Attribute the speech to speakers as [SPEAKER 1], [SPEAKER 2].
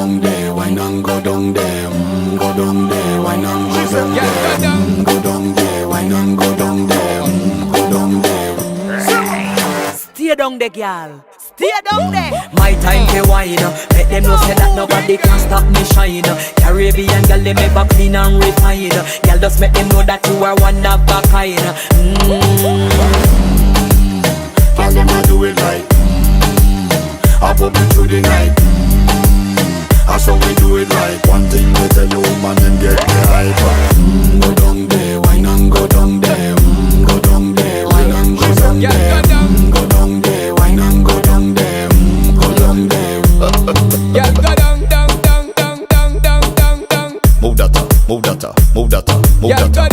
[SPEAKER 1] down there, wine and go down there, go down there, wine and go down there, go down there, wine and go down there, go down there.
[SPEAKER 2] Stay down there, girl. Stay down there. My time to wine. Let them know say that nobody can stop me shine. Caribbean girl, they make back clean and refine. Girl, just make them know that you are one of a kind.
[SPEAKER 1] Girl, them a do it right. I pop it through the night. That's how we do it right.